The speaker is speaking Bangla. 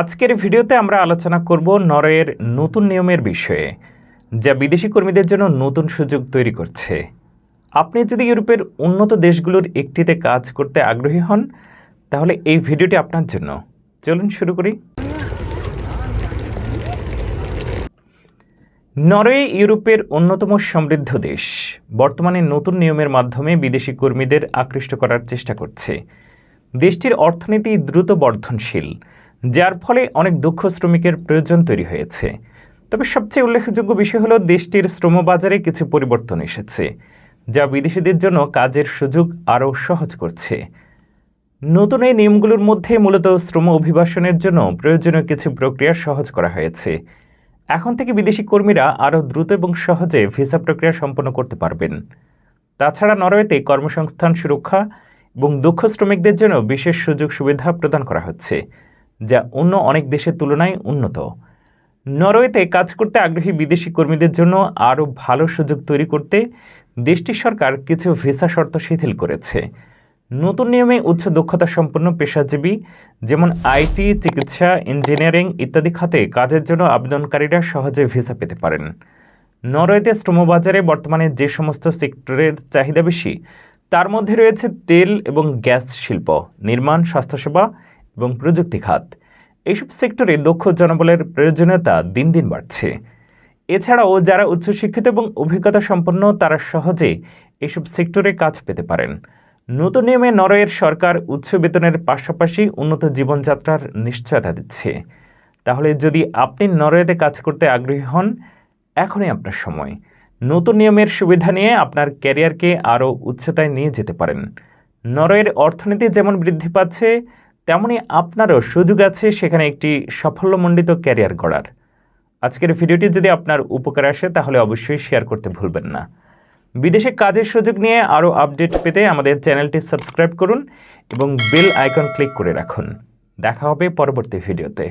আজকের ভিডিওতে আমরা আলোচনা করব নরওয়ের নতুন নিয়মের বিষয়ে, যা বিদেশি কর্মীদের জন্য নতুন সুযোগ তৈরি করছে। আপনি যদি ইউরোপের উন্নত দেশগুলোর একটিতে কাজ করতে আগ্রহী হন, তাহলে এই ভিডিওটি আপনার জন্য। চলুন শুরু করি। নরওয়ে ইউরোপের অন্যতম সমৃদ্ধ দেশ। বর্তমানে নতুন নিয়মের মাধ্যমে বিদেশি কর্মীদের আকৃষ্ট করার চেষ্টা করছে। দেশটির অর্থনীতি দ্রুত বর্ধনশীল, যার ফলে অনেক দক্ষ শ্রমিকের প্রয়োজন তৈরি হয়েছে। তবে সবচেয়ে উল্লেখযোগ্য বিষয় হলো দেশটির শ্রমবাজারে কিছু পরিবর্তন এসেছে, যা বিদেশিদের জন্য কাজের সুযোগ আরও সহজ করছে। নতুন এই নিয়মগুলোর মধ্যে মূলত শ্রম অভিবাসনের জন্য প্রয়োজনীয় কিছু প্রক্রিয়া সহজ করা হয়েছে। এখন থেকে বিদেশি কর্মীরা আরও দ্রুত এবং সহজে ভিসা প্রক্রিয়া সম্পন্ন করতে পারবেন। তাছাড়া নরওয়েতে কর্মসংস্থান সুরক্ষা এবং দক্ষ শ্রমিকদের জন্য বিশেষ সুযোগ সুবিধা প্রদান করা হচ্ছে, যা অন্য অনেক দেশের তুলনায় উন্নত। নরওয়েতে কাজ করতে আগ্রহী বিদেশি কর্মীদের জন্য আরও ভালো সুযোগ তৈরি করতে দেশটির সরকার কিছু ভিসা শর্ত শিথিল করেছে। নতুন নিয়মে উচ্চ দক্ষতা সম্পন্ন পেশাজীবী, যেমন আইটি, চিকিৎসা, ইঞ্জিনিয়ারিং ইত্যাদি খাতে কাজের জন্য আবেদনকারীরা সহজে ভিসা পেতে পারেন। নরওয়েতে শ্রমবাজারে বর্তমানে যে সমস্ত সেক্টরের চাহিদা বেশি, তার মধ্যে রয়েছে তেল এবং গ্যাস শিল্প, নির্মাণ, স্বাস্থ্যসেবা এবং প্রযুক্তি খাত। এইসব সেক্টরে দক্ষ জনবলের প্রয়োজনীয়তা দিন দিন বাড়ছে। এছাড়াও যারা উচ্চশিক্ষিত এবং অভিজ্ঞতা সম্পন্ন, তারা সহজে এইসব সেক্টরে কাজ পেতে পারেন। নতুন নিয়মে নরওয়ের সরকার উচ্চ বেতনের পাশাপাশি উন্নত জীবনযাত্রার নিশ্চয়তা দিচ্ছে। তাহলে যদি আপনি নরওয়েতে কাজ করতে আগ্রহী হন, এখনই আপনার সময়। নতুন নিয়মের সুবিধা নিয়ে আপনার ক্যারিয়ারকে আরও উচ্চতায় নিয়ে যেতে পারেন। নরওয়ের অর্থনীতি যেমন বৃদ্ধি পাচ্ছে, তেমনি আপনারও সুযোগ আছে সেখানে একটি সাফল্যমণ্ডিত ক্যারিয়ার গড়ার। আজকের ভিডিওটি যদি আপনার উপকার আসে, তাহলে অবশ্যই শেয়ার করতে ভুলবেন না। বিদেশে কাজের সুযোগ নিয়ে আরও আপডেট পেতে আমাদের চ্যানেলটি সাবস্ক্রাইব করুন এবং বেল আইকন ক্লিক করে রাখুন। দেখা হবে পরবর্তী ভিডিওতে।